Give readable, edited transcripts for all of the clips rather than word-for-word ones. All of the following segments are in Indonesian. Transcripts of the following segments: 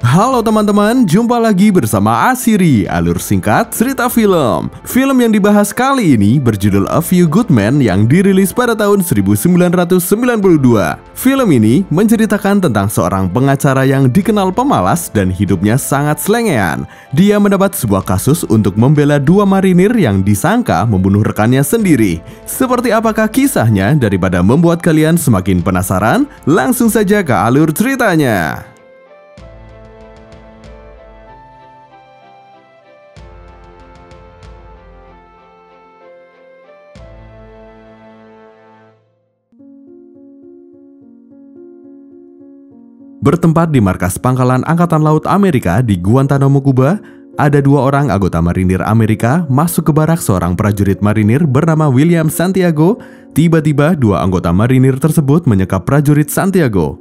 Halo teman-teman, jumpa lagi bersama Asiri, alur singkat cerita film. Film yang dibahas kali ini berjudul A Few Good Men yang dirilis pada tahun 1992. Film ini menceritakan tentang seorang pengacara yang dikenal pemalas dan hidupnya sangat selengean. Dia mendapat sebuah kasus untuk membela dua marinir yang disangka membunuh rekannya sendiri. Seperti apakah kisahnya? Daripada membuat kalian semakin penasaran, langsung saja ke alur ceritanya. Bertempat di markas Pangkalan Angkatan Laut Amerika di Guantanamo, Kuba, ada dua orang anggota marinir Amerika masuk ke barak seorang prajurit marinir bernama William Santiago. Tiba-tiba dua anggota marinir tersebut menyekap prajurit Santiago.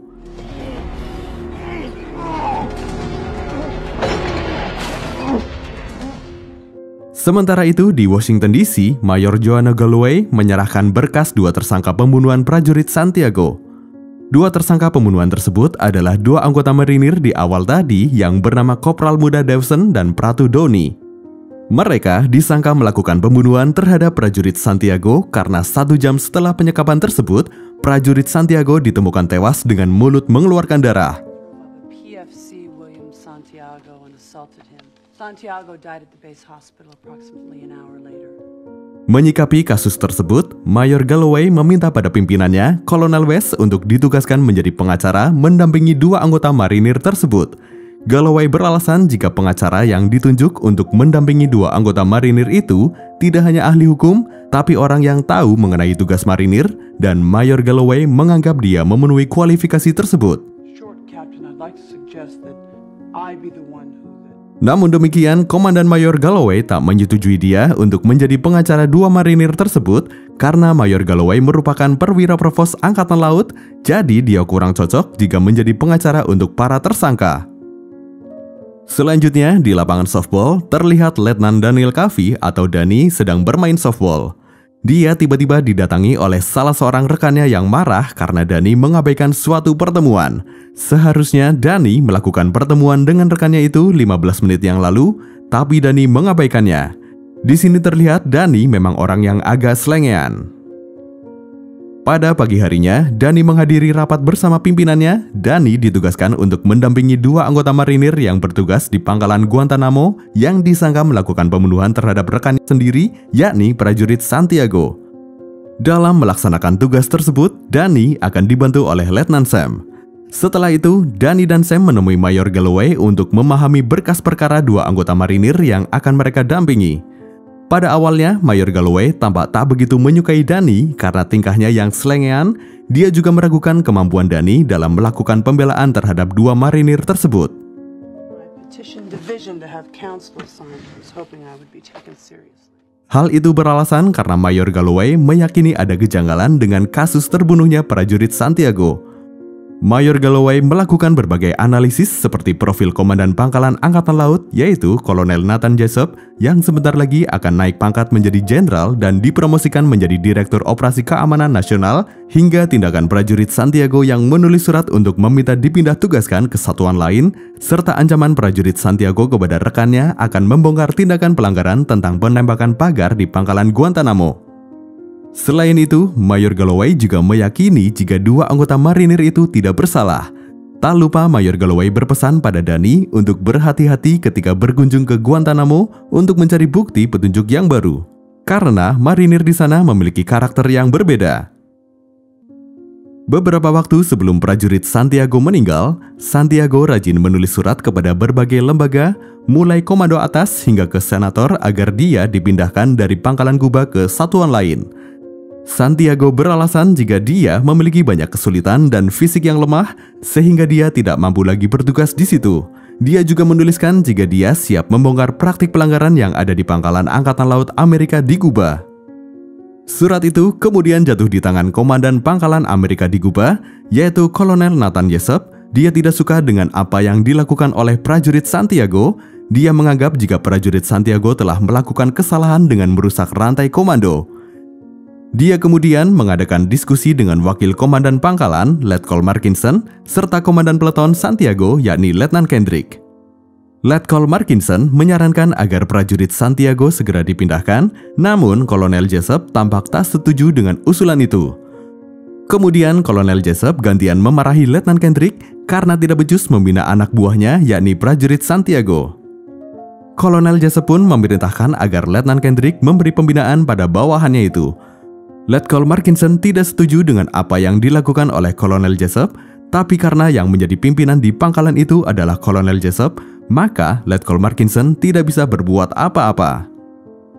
Sementara itu, di Washington DC, Mayor Joanna Galloway menyerahkan berkas dua tersangka pembunuhan prajurit Santiago. Dua tersangka pembunuhan tersebut adalah dua anggota marinir di awal tadi yang bernama Kopral Muda Dawson dan Pratu Doni. Mereka disangka melakukan pembunuhan terhadap prajurit Santiago karena 1 jam setelah penyekapan tersebut, prajurit Santiago ditemukan tewas dengan mulut mengeluarkan darah. Menyikapi kasus tersebut, Mayor Galloway meminta pada pimpinannya, Kolonel West, untuk ditugaskan menjadi pengacara mendampingi dua anggota marinir tersebut. Galloway beralasan jika pengacara yang ditunjuk untuk mendampingi dua anggota marinir itu tidak hanya ahli hukum, tapi orang yang tahu mengenai tugas marinir, dan Mayor Galloway menganggap dia memenuhi kualifikasi tersebut. Namun demikian, Komandan Mayor Galloway tak menyetujui dia untuk menjadi pengacara dua marinir tersebut karena Mayor Galloway merupakan perwira provos Angkatan Laut, jadi dia kurang cocok jika menjadi pengacara untuk para tersangka. Selanjutnya, di lapangan softball, terlihat Letnan Daniel Kavi atau Dani sedang bermain softball. Dia tiba-tiba didatangi oleh salah seorang rekannya yang marah karena Dani mengabaikan suatu pertemuan. Seharusnya Dani melakukan pertemuan dengan rekannya itu 15 menit yang lalu, tapi Dani mengabaikannya. Di sini terlihat Dani memang orang yang agak selengean. Pada pagi harinya, Dani menghadiri rapat bersama pimpinannya. Dani ditugaskan untuk mendampingi dua anggota marinir yang bertugas di Pangkalan Guantanamo yang disangka melakukan pembunuhan terhadap rekannya sendiri, yakni prajurit Santiago. Dalam melaksanakan tugas tersebut, Dani akan dibantu oleh Letnan Sam. Setelah itu, Dani dan Sam menemui Mayor Galloway untuk memahami berkas perkara dua anggota marinir yang akan mereka dampingi. Pada awalnya, Mayor Galloway tampak tak begitu menyukai Dani karena tingkahnya yang selengean. Dia juga meragukan kemampuan Dani dalam melakukan pembelaan terhadap dua marinir tersebut. Hal itu beralasan karena Mayor Galloway meyakini ada kejanggalan dengan kasus terbunuhnya prajurit Santiago. Mayor Galloway melakukan berbagai analisis seperti profil Komandan Pangkalan Angkatan Laut, yaitu Kolonel Nathan Jessup, yang sebentar lagi akan naik pangkat menjadi jenderal dan dipromosikan menjadi Direktur Operasi Keamanan Nasional, hingga tindakan prajurit Santiago yang menulis surat untuk meminta dipindah tugaskan ke satuan lain, serta ancaman prajurit Santiago kepada rekannya akan membongkar tindakan pelanggaran tentang penembakan pagar di Pangkalan Guantanamo. Selain itu, Mayor Galloway juga meyakini jika dua anggota marinir itu tidak bersalah. Tak lupa Mayor Galloway berpesan pada Dani untuk berhati-hati ketika berkunjung ke Guantanamo untuk mencari bukti petunjuk yang baru. Karena marinir di sana memiliki karakter yang berbeda. Beberapa waktu sebelum prajurit Santiago meninggal, Santiago rajin menulis surat kepada berbagai lembaga, mulai komando atas hingga ke senator agar dia dipindahkan dari Pangkalan Kuba ke satuan lain. Santiago beralasan jika dia memiliki banyak kesulitan dan fisik yang lemah, sehingga dia tidak mampu lagi bertugas di situ. Dia juga menuliskan jika dia siap membongkar praktik pelanggaran yang ada di Pangkalan Angkatan Laut Amerika di Kuba. Surat itu kemudian jatuh di tangan Komandan Pangkalan Amerika di Kuba, yaitu Kolonel Nathan Jessup. Dia tidak suka dengan apa yang dilakukan oleh prajurit Santiago. Dia menganggap jika prajurit Santiago telah melakukan kesalahan dengan merusak rantai komando. Dia kemudian mengadakan diskusi dengan wakil komandan pangkalan, Letkol Markinson, serta komandan peleton Santiago, yakni Letnan Kendrick. Letkol Markinson menyarankan agar prajurit Santiago segera dipindahkan, namun Kolonel Jessup tampak tak setuju dengan usulan itu. Kemudian Kolonel Jessup gantian memarahi Letnan Kendrick karena tidak becus membina anak buahnya, yakni prajurit Santiago. Kolonel Jessup pun memerintahkan agar Letnan Kendrick memberi pembinaan pada bawahannya itu. Letkol Markinson tidak setuju dengan apa yang dilakukan oleh Kolonel Jessup, tapi karena yang menjadi pimpinan di pangkalan itu adalah Kolonel Jessup, maka Letkol Markinson tidak bisa berbuat apa-apa.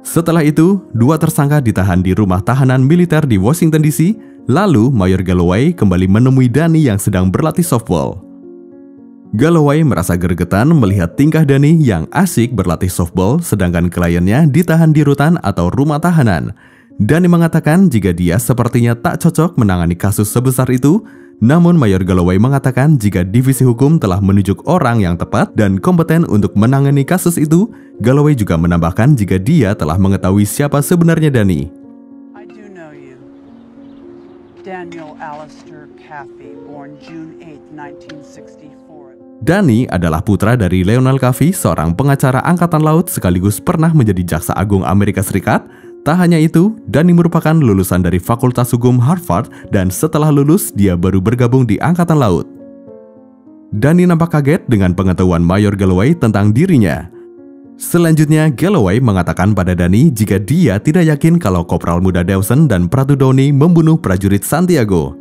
Setelah itu, dua tersangka ditahan di rumah tahanan militer di Washington DC, lalu Mayor Galloway kembali menemui Danny yang sedang berlatih softball. Galloway merasa gregetan melihat tingkah Danny yang asik berlatih softball, sedangkan kliennya ditahan di rutan atau rumah tahanan. Danny mengatakan jika dia sepertinya tak cocok menangani kasus sebesar itu, namun Mayor Galloway mengatakan jika divisi hukum telah menunjuk orang yang tepat dan kompeten untuk menangani kasus itu. Galloway juga menambahkan jika dia telah mengetahui siapa sebenarnya Danny. I do know you. Daniel Alistair Caffey, born June 8, 1964. Danny adalah putra dari Leonel Caffey, seorang pengacara angkatan laut sekaligus pernah menjadi jaksa agung Amerika Serikat. Tak hanya itu, Danny merupakan lulusan dari Fakultas Hukum Harvard dan setelah lulus dia baru bergabung di Angkatan Laut. Danny nampak kaget dengan pengetahuan Mayor Galloway tentang dirinya. Selanjutnya, Galloway mengatakan pada Danny jika dia tidak yakin kalau Kopral Muda Dawson dan Pratu Downey membunuh prajurit Santiago.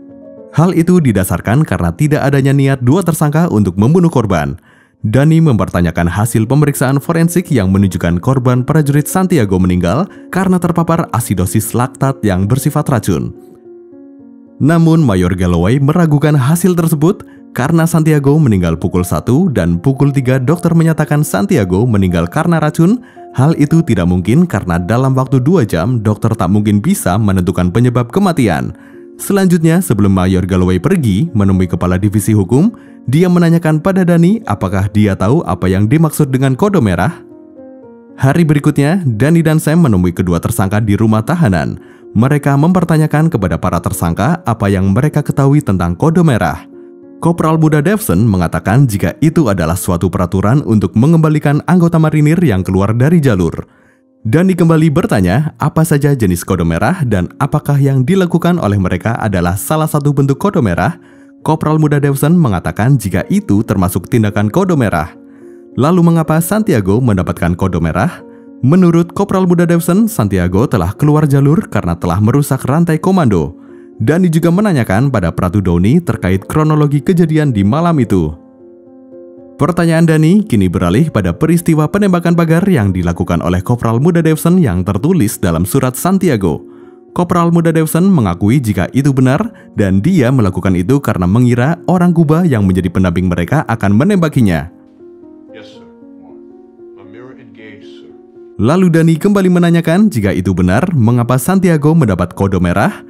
Hal itu didasarkan karena tidak adanya niat dua tersangka untuk membunuh korban. Danny mempertanyakan hasil pemeriksaan forensik yang menunjukkan korban prajurit Santiago meninggal karena terpapar asidosis laktat yang bersifat racun. Namun Mayor Galloway meragukan hasil tersebut karena Santiago meninggal pukul 1 dan pukul 3 dokter menyatakan Santiago meninggal karena racun. Hal itu tidak mungkin karena dalam waktu 2 jam dokter tak mungkin bisa menentukan penyebab kematian. Selanjutnya, sebelum Mayor Galloway pergi menemui kepala divisi hukum, dia menanyakan pada Danny apakah dia tahu apa yang dimaksud dengan kode merah. Hari berikutnya, Danny dan Sam menemui kedua tersangka di rumah tahanan. Mereka mempertanyakan kepada para tersangka apa yang mereka ketahui tentang kode merah. Kopral Muda Dawson mengatakan jika itu adalah suatu peraturan untuk mengembalikan anggota marinir yang keluar dari jalur. Danny kembali bertanya apa saja jenis kode merah dan apakah yang dilakukan oleh mereka adalah salah satu bentuk kode merah. Kopral Muda Dawson mengatakan jika itu termasuk tindakan kode merah. Lalu mengapa Santiago mendapatkan kode merah? Menurut Kopral Muda Dawson, Santiago telah keluar jalur karena telah merusak rantai komando. Danny juga menanyakan pada Pratu Downey terkait kronologi kejadian di malam itu. Pertanyaan Danny kini beralih pada peristiwa penembakan pagar yang dilakukan oleh Kopral Muda Dawson yang tertulis dalam surat Santiago. Kopral Muda Dawson mengakui jika itu benar dan dia melakukan itu karena mengira orang Kuba yang menjadi pendamping mereka akan menembakinya. Yes, sir. A mirror engaged, sir. Lalu Danny kembali menanyakan jika itu benar, mengapa Santiago mendapat kode merah?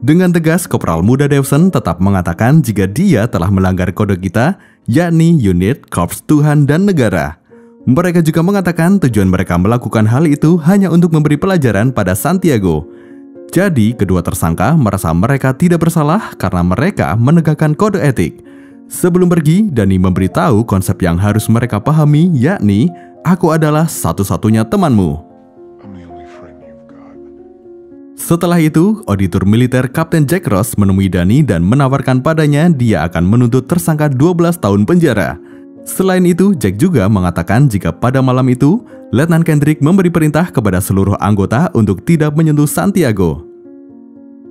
Dengan tegas, Kopral Muda Dawson tetap mengatakan jika dia telah melanggar kode kita, yakni unit, korps Tuhan, dan negara. Mereka juga mengatakan tujuan mereka melakukan hal itu hanya untuk memberi pelajaran pada Santiago. Jadi, kedua tersangka merasa mereka tidak bersalah karena mereka menegakkan kode etik. Sebelum pergi, Danny memberitahu konsep yang harus mereka pahami, yakni, aku adalah satu-satunya temanmu. Setelah itu, auditor militer Kapten Jack Ross menemui Danny dan menawarkan padanya dia akan menuntut tersangka 12 tahun penjara. Selain itu, Jack juga mengatakan jika pada malam itu, Letnan Kendrick memberi perintah kepada seluruh anggota untuk tidak menyentuh Santiago.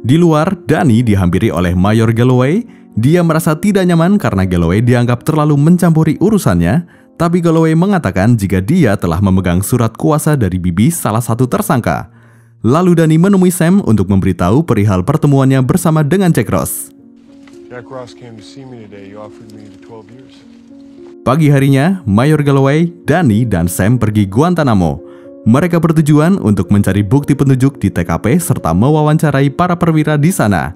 Di luar, Danny dihampiri oleh Mayor Galloway. Dia merasa tidak nyaman karena Galloway dianggap terlalu mencampuri urusannya, tapi Galloway mengatakan jika dia telah memegang surat kuasa dari bibi salah satu tersangka. Lalu Danny menemui Sam untuk memberitahu perihal pertemuannya bersama dengan Jack Ross. Jack Ross came to see me today. He offered me the 12 years. Pagi harinya, Mayor Galloway, Danny, dan Sam pergi Guantanamo. Mereka bertujuan untuk mencari bukti petunjuk di TKP serta mewawancarai para perwira di sana.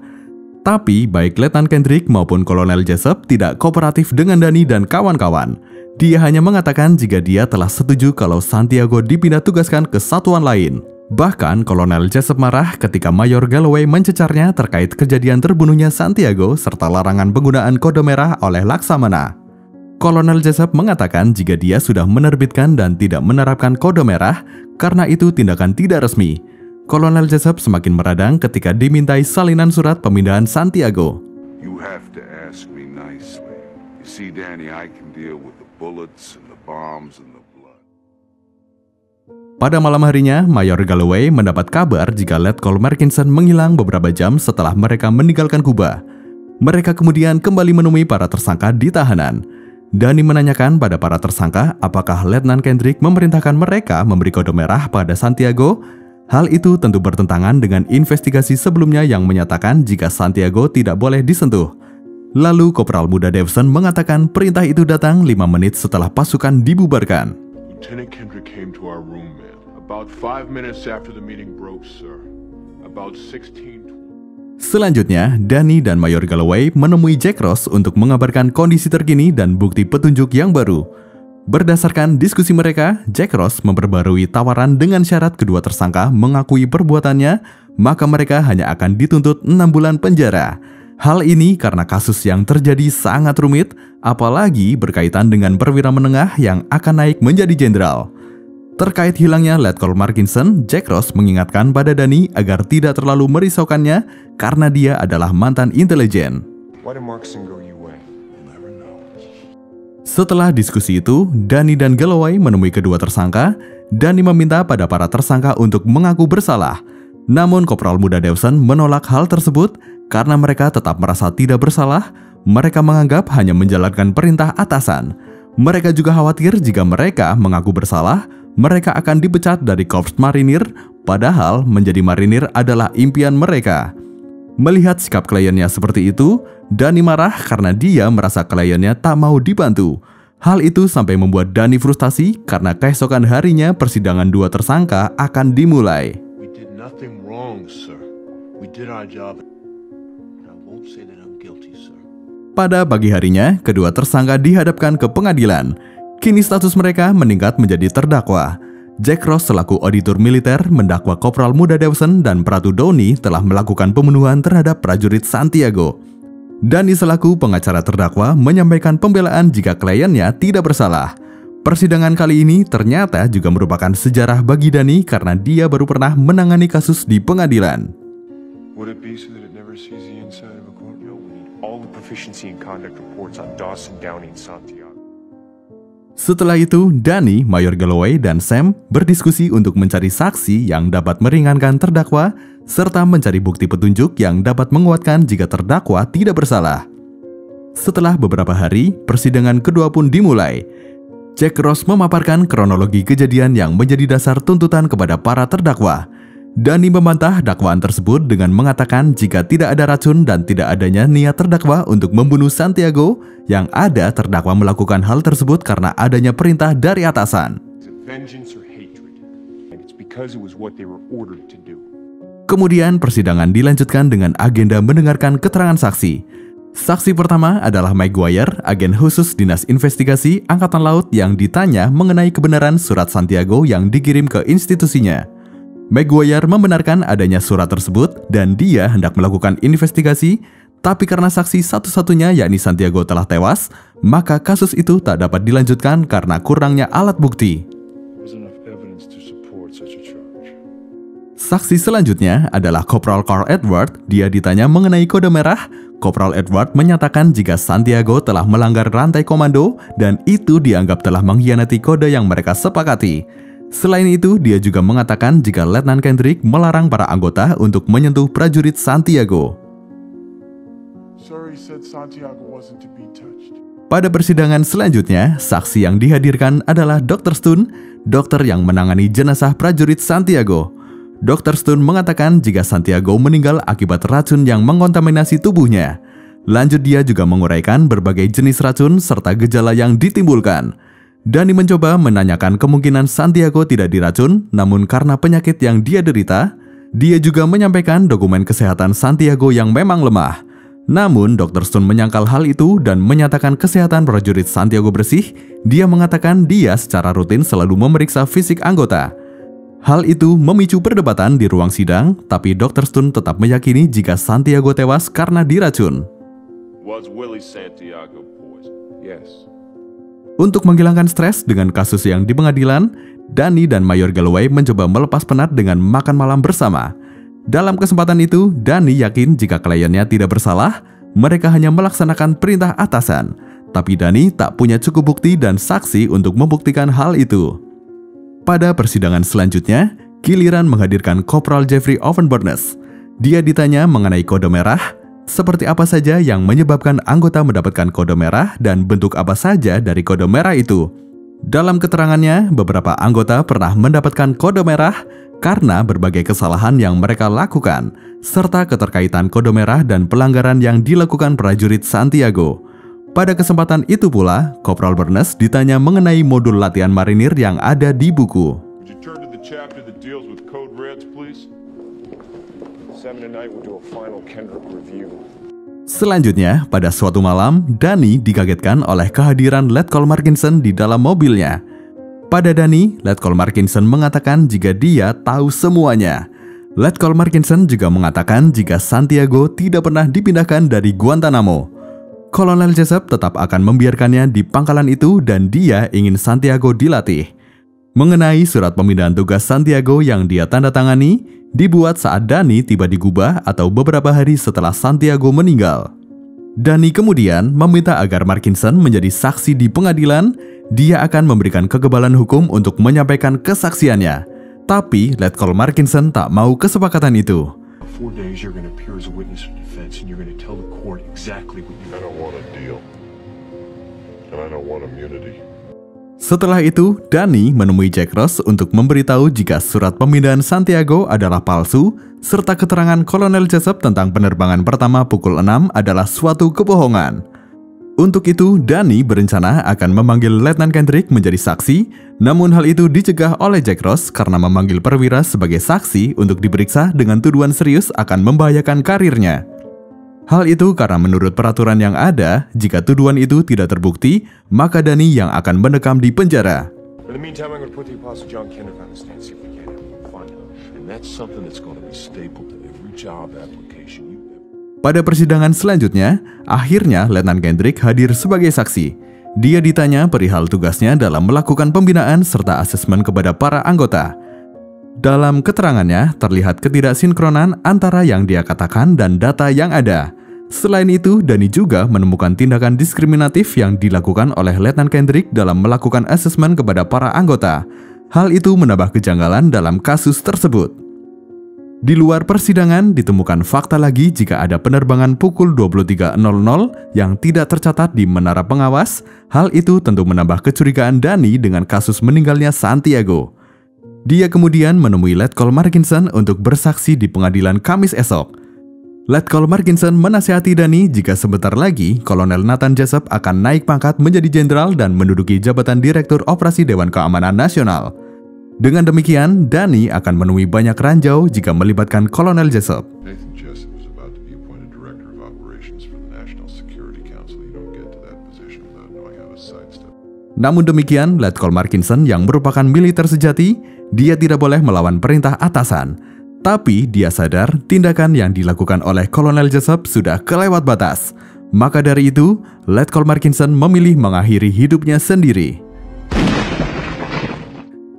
Tapi baik Letnan Kendrick maupun Kolonel Jessup tidak kooperatif dengan Danny dan kawan-kawan. Dia hanya mengatakan jika dia telah setuju kalau Santiago dipindah tugaskan ke satuan lain. Bahkan Kolonel Jessup marah ketika Mayor Galloway mencecarnya terkait kejadian terbunuhnya Santiago serta larangan penggunaan kode merah oleh Laksamana. Kolonel Jessup mengatakan jika dia sudah menerbitkan dan tidak menerapkan kode merah karena itu tindakan tidak resmi. Kolonel Jessup semakin meradang ketika dimintai salinan surat pemindahan Santiago. You have to ask me nicely. You see, Danny, I can deal with the bullets and the bombs and the blood. Pada malam harinya, Mayor Galloway mendapat kabar jika Letkol Markinson menghilang beberapa jam setelah mereka meninggalkan Kuba. Mereka kemudian kembali menemui para tersangka di tahanan. Danny menanyakan pada para tersangka apakah Letnan Kendrick memerintahkan mereka memberi kode merah pada Santiago. Hal itu tentu bertentangan dengan investigasi sebelumnya yang menyatakan jika Santiago tidak boleh disentuh. Lalu Kopral Muda Davison mengatakan perintah itu datang 5 menit setelah pasukan dibubarkan. Lieutenant Kendrick came to our room, man. About 5 minutes after the meeting broke, sir. About 16. Selanjutnya, Danny dan Mayor Galloway menemui Jack Ross untuk mengabarkan kondisi terkini dan bukti petunjuk yang baru. Berdasarkan diskusi mereka, Jack Ross memperbarui tawaran dengan syarat kedua tersangka mengakui perbuatannya, maka mereka hanya akan dituntut 6 bulan penjara. Hal ini karena kasus yang terjadi sangat rumit, apalagi berkaitan dengan perwira menengah yang akan naik menjadi jenderal. Terkait hilangnya Letkol Markinson, Jack Ross mengingatkan pada Danny agar tidak terlalu merisaukannya karena dia adalah mantan intelijen. Why did Markson go UA? You'll never know. Setelah diskusi itu, Danny dan Galloway menemui kedua tersangka. Danny meminta pada para tersangka untuk mengaku bersalah. Namun Kopral Muda Davison menolak hal tersebut karena mereka tetap merasa tidak bersalah. Mereka menganggap hanya menjalankan perintah atasan. Mereka juga khawatir jika mereka mengaku bersalah, mereka akan dipecat dari Korps Marinir, padahal menjadi marinir adalah impian mereka. Melihat sikap kliennya seperti itu, Danny marah karena dia merasa kliennya tak mau dibantu. Hal itu sampai membuat Danny frustasi karena keesokan harinya persidangan dua tersangka akan dimulai. We did nothing wrong, sir. We did our job. And I won't say that I'm guilty, sir. Pada pagi harinya, kedua tersangka dihadapkan ke pengadilan. Kini status mereka meningkat menjadi terdakwa. Jack Ross selaku auditor militer mendakwa Kopral Muda Davison dan Pratu Downey telah melakukan pembunuhan terhadap prajurit Santiago. Danny selaku pengacara terdakwa menyampaikan pembelaan jika kliennya tidak bersalah. Persidangan kali ini ternyata juga merupakan sejarah bagi Danny karena dia baru pernah menangani kasus di pengadilan. Would it be so that it never sees the inside of a courtroom? We need all the proficiency and conduct reports on Dawson, Downey, and Santiago. Setelah itu, Danny, Mayor Galloway, dan Sam berdiskusi untuk mencari saksi yang dapat meringankan terdakwa serta mencari bukti petunjuk yang dapat menguatkan jika terdakwa tidak bersalah. Setelah beberapa hari, persidangan kedua pun dimulai. Jack Ross memaparkan kronologi kejadian yang menjadi dasar tuntutan kepada para terdakwa. Danny membantah dakwaan tersebut dengan mengatakan jika tidak ada racun dan tidak adanya niat terdakwa untuk membunuh Santiago, yang ada terdakwa melakukan hal tersebut karena adanya perintah dari atasan. Kemudian persidangan dilanjutkan dengan agenda mendengarkan keterangan saksi. Saksi pertama adalah Maguire, agen khusus Dinas Investigasi Angkatan Laut yang ditanya mengenai kebenaran surat Santiago yang dikirim ke institusinya. Maguire membenarkan adanya surat tersebut dan dia hendak melakukan investigasi, tapi karena saksi satu-satunya yakni Santiago telah tewas, maka kasus itu tak dapat dilanjutkan karena kurangnya alat bukti. Saksi selanjutnya adalah Kopral Carl Edward. Dia ditanya mengenai kode merah. Kopral Edward menyatakan jika Santiago telah melanggar rantai komando dan itu dianggap telah mengkhianati kode yang mereka sepakati. Selain itu, dia juga mengatakan jika Letnan Kendrick melarang para anggota untuk menyentuh prajurit Santiago. Pada persidangan selanjutnya, saksi yang dihadirkan adalah Dr. Stone, dokter yang menangani jenazah prajurit Santiago. Dr. Stone mengatakan jika Santiago meninggal akibat racun yang mengontaminasi tubuhnya. Lanjut dia juga menguraikan berbagai jenis racun serta gejala yang ditimbulkan. Danny mencoba menanyakan kemungkinan Santiago tidak diracun, namun karena penyakit yang dia derita, dia juga menyampaikan dokumen kesehatan Santiago yang memang lemah. Namun, Dr. Stone menyangkal hal itu dan menyatakan kesehatan prajurit Santiago bersih. Dia mengatakan dia secara rutin selalu memeriksa fisik anggota. Hal itu memicu perdebatan di ruang sidang, tapi Dr. Stone tetap meyakini jika Santiago tewas karena diracun. Was Willie Santiago poisoned? Yes. Untuk menghilangkan stres dengan kasus yang di pengadilan, Danny dan Mayor Galloway mencoba melepas penat dengan makan malam bersama. Dalam kesempatan itu, Danny yakin jika kliennya tidak bersalah, mereka hanya melaksanakan perintah atasan. Tapi Danny tak punya cukup bukti dan saksi untuk membuktikan hal itu. Pada persidangan selanjutnya, giliran menghadirkan Kopral Jeffrey Ovenburness. Dia ditanya mengenai kode merah, seperti apa saja yang menyebabkan anggota mendapatkan kode merah dan bentuk apa saja dari kode merah itu. Dalam keterangannya, beberapa anggota pernah mendapatkan kode merah karena berbagai kesalahan yang mereka lakukan, serta keterkaitan kode merah dan pelanggaran yang dilakukan prajurit Santiago. Pada kesempatan itu pula, Kopral Burness ditanya mengenai modul latihan marinir yang ada di buku. Would you turn to the chapter that deals with code reds, please? 7 tonight we'll do a final Kendrick review. Selanjutnya, pada suatu malam, Danny dikagetkan oleh kehadiran Letkol Markinson di dalam mobilnya. Pada Danny, Letkol Markinson mengatakan jika dia tahu semuanya. Letkol Markinson juga mengatakan jika Santiago tidak pernah dipindahkan dari Guantanamo. Kolonel Jessup tetap akan membiarkannya di pangkalan itu dan dia ingin Santiago dilatih. Mengenai surat pemindahan tugas Santiago yang dia tanda tangani, dibuat saat Danny tiba di Gubah atau beberapa hari setelah Santiago meninggal. Danny kemudian meminta agar Markinson menjadi saksi di pengadilan. Dia akan memberikan kekebalan hukum untuk menyampaikan kesaksiannya. Tapi Letkol Markinson tak mau kesepakatan itu. 4 days you're going to appear as a witness for defense and you're going to tell the court exactly what you... I don't want a deal. And I don't want immunity. Setelah itu, Danny menemui Jack Ross untuk memberitahu jika surat pemindahan Santiago adalah palsu, serta keterangan Kolonel Jessup tentang penerbangan pertama pukul 6 adalah suatu kebohongan. Untuk itu, Danny berencana akan memanggil Letnan Kendrick menjadi saksi, namun hal itu dicegah oleh Jack Ross karena memanggil perwira sebagai saksi untuk diperiksa dengan tuduhan serius akan membahayakan karirnya. Hal itu karena menurut peraturan yang ada, jika tuduhan itu tidak terbukti, maka Danny yang akan mendekam di penjara. In the meantime, I'm going to put the Apostle John Kendrick on the stand, see if we can find him. And that's something that's going to be stapled to every job application you ever... Pada persidangan selanjutnya, akhirnya Letnan Kendrick hadir sebagai saksi. Dia ditanya perihal tugasnya dalam melakukan pembinaan serta asesmen kepada para anggota. Dalam keterangannya, terlihat ketidaksinkronan antara yang dia katakan dan data yang ada. Selain itu, Danny juga menemukan tindakan diskriminatif yang dilakukan oleh Letnan Kendrick dalam melakukan asesmen kepada para anggota. Hal itu menambah kejanggalan dalam kasus tersebut. Di luar persidangan, ditemukan fakta lagi jika ada penerbangan pukul 23.00 yang tidak tercatat di menara pengawas. Hal itu tentu menambah kecurigaan Danny dengan kasus meninggalnya Santiago. Dia kemudian menemui Letkol Markinson untuk bersaksi di pengadilan Kamis esok. Letkol Markinson menasihati Danny jika sebentar lagi Kolonel Nathan Jessup akan naik pangkat menjadi jenderal dan menduduki jabatan Direktur Operasi Dewan Keamanan Nasional. Dengan demikian, Danny akan menemui banyak ranjau jika melibatkan Kolonel Jessup. Nathan Jessup is about to be appointed Director of Operations for the National Security Council. You don't get to that position without knowing how to sidestep. Namun demikian, Letkol Markinson yang merupakan militer sejati, dia tidak boleh melawan perintah atasan. Tapi dia sadar tindakan yang dilakukan oleh Kolonel Jessup sudah kelewat batas. Maka dari itu, Letkol Markinson memilih mengakhiri hidupnya sendiri.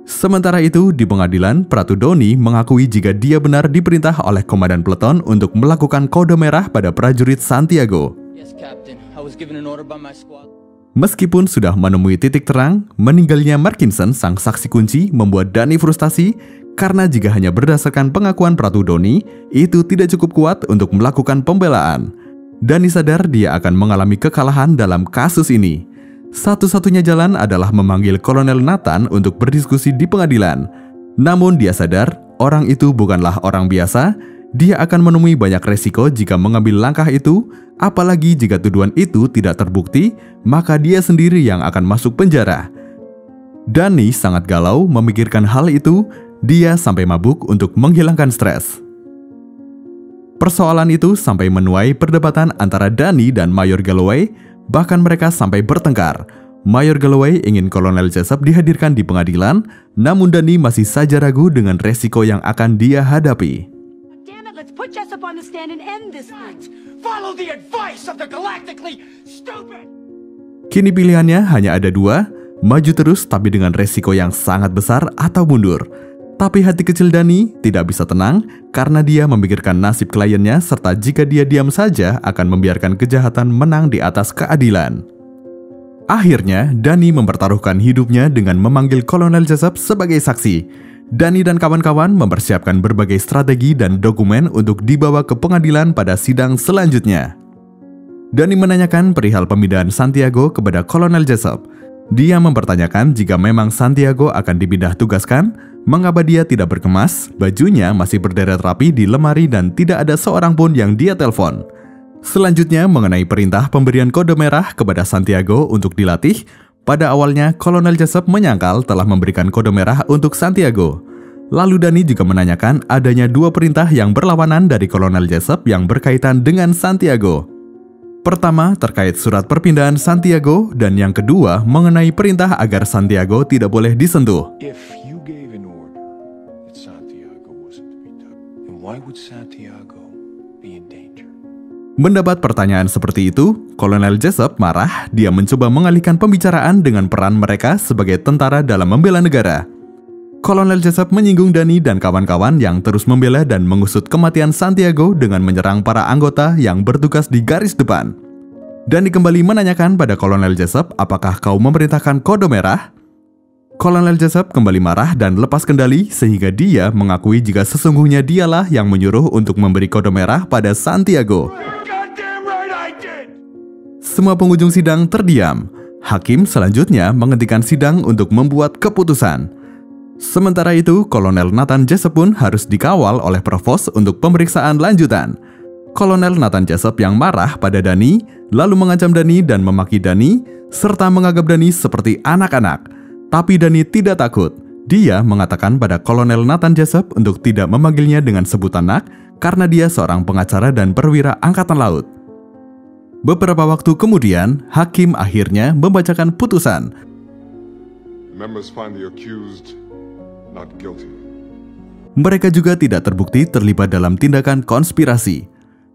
Sementara itu, di pengadilan, Pratu Doni mengakui jika dia benar diperintah oleh Komandan Peleton untuk melakukan kode merah pada prajurit Santiago. Yes, Captain. I was given an order by my squad. Meskipun sudah menemui titik terang, meninggalnya Markinson, sang saksi kunci, membuat Danny frustasi karena jika hanya berdasarkan pengakuan Pratu Doni, itu tidak cukup kuat untuk melakukan pembelaan. Danny sadar dia akan mengalami kekalahan dalam kasus ini. Satu-satunya jalan adalah memanggil Kolonel Nathan untuk berdiskusi di pengadilan. Namun dia sadar, orang itu bukanlah orang biasa. Dia akan menemui banyak resiko jika mengambil langkah itu, apalagi jika tuduhan itu tidak terbukti, maka dia sendiri yang akan masuk penjara. Danny sangat galau memikirkan hal itu, dia sampai mabuk untuk menghilangkan stres. Persoalan itu sampai menuai perdebatan antara Danny dan Mayor Galloway. Bahkan mereka sampai bertengkar. Mayor Galloway ingin Kolonel Jessup dihadirkan di pengadilan, namun Danny masih saja ragu dengan resiko yang akan dia hadapi. Damn it, let's put Jessup on the stand and end this thing. Follow the advice of the galactically stupid! Kini pilihannya hanya ada dua, maju terus tapi dengan resiko yang sangat besar atau mundur. Tapi hati kecil Danny tidak bisa tenang karena dia memikirkan nasib kliennya serta jika dia diam saja akan membiarkan kejahatan menang di atas keadilan. Akhirnya, Danny mempertaruhkan hidupnya dengan memanggil Kolonel Jessup sebagai saksi. Danny dan kawan-kawan mempersiapkan berbagai strategi dan dokumen untuk dibawa ke pengadilan pada sidang selanjutnya. Danny menanyakan perihal pemindahan Santiago kepada Kolonel Jessup. Dia mempertanyakan jika memang Santiago akan dipindah tugaskan, mengapa dia tidak berkemas, bajunya masih berderet rapi di lemari dan tidak ada seorang pun yang dia telepon. Selanjutnya mengenai perintah pemberian kode merah kepada Santiago untuk dilatih, pada awalnya Kolonel Jessup menyangkal telah memberikan kode merah untuk Santiago. Lalu Danny juga menanyakan adanya dua perintah yang berlawanan dari Kolonel Jessup yang berkaitan dengan Santiago. Pertama terkait surat perpindahan Santiago dan yang kedua mengenai perintah agar Santiago tidak boleh disentuh. If you gave an order that Santiago wasn't to be touched, then why would Santiago be in danger? Mendapat pertanyaan seperti itu, Kolonel Jessup marah. Dia mencoba mengalihkan pembicaraan dengan peran mereka sebagai tentara dalam membela negara. Kolonel Jessup menyinggung Danny dan kawan-kawan yang terus membela dan mengusut kematian Santiago dengan menyerang para anggota yang bertugas di garis depan. Danny kembali menanyakan pada Kolonel Jessup apakah kau memerintahkan kode merah? Kolonel Jessup kembali marah dan lepas kendali sehingga dia mengakui jika sesungguhnya dialah yang menyuruh untuk memberi kode merah pada Santiago. Semua pengunjung sidang terdiam. Hakim selanjutnya menghentikan sidang untuk membuat keputusan. Sementara itu, Kolonel Nathan Jessup pun harus dikawal oleh Provos untuk pemeriksaan lanjutan. Kolonel Nathan Jessup yang marah pada Danny, lalu mengancam Danny dan memaki Danny, serta menganggap Danny seperti anak-anak. Tapi Danny tidak takut. Dia mengatakan pada Kolonel Nathan Jessup untuk tidak memanggilnya dengan sebutan Nak, karena dia seorang pengacara dan perwira Angkatan Laut. Beberapa waktu kemudian, hakim akhirnya membacakan putusan. Members find the accused not guilty. Mereka juga tidak terbukti terlibat dalam tindakan konspirasi.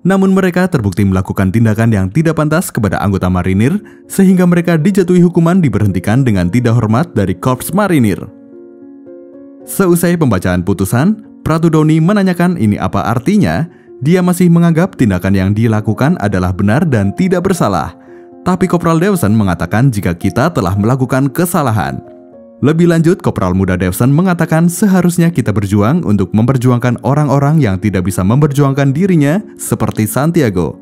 Namun mereka terbukti melakukan tindakan yang tidak pantas kepada anggota marinir, sehingga mereka dijatuhi hukuman diberhentikan dengan tidak hormat dari Korps Marinir. Seusai pembacaan putusan, Pratu Downey menanyakan ini apa artinya. Dia masih menganggap tindakan yang dilakukan adalah benar dan tidak bersalah. Tapi Kopral Dawson mengatakan jika kita telah melakukan kesalahan. Lebih lanjut, Kopral Muda Dawson mengatakan seharusnya kita berjuang untuk memperjuangkan orang-orang yang tidak bisa memperjuangkan dirinya seperti Santiago.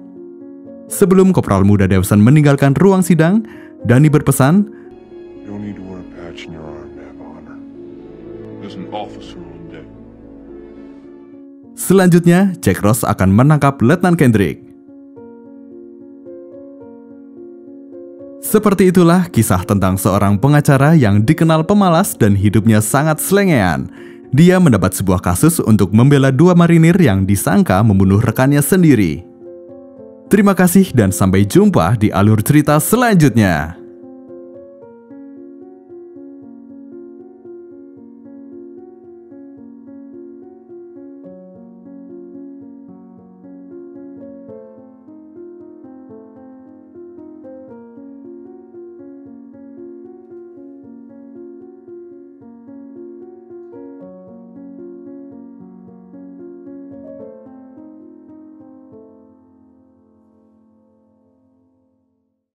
Sebelum Kopral Muda Dawson meninggalkan ruang sidang, Danny berpesan, You don't need to wear a patch in your arm to have honor. There's an officer on deck. Selanjutnya, Jack Ross akan menangkap Letnan Kendrick. Seperti itulah kisah tentang seorang pengacara yang dikenal pemalas dan hidupnya sangat selengean. Dia mendapat sebuah kasus untuk membela dua marinir yang disangka membunuh rekannya sendiri. Terima kasih dan sampai jumpa di alur cerita selanjutnya.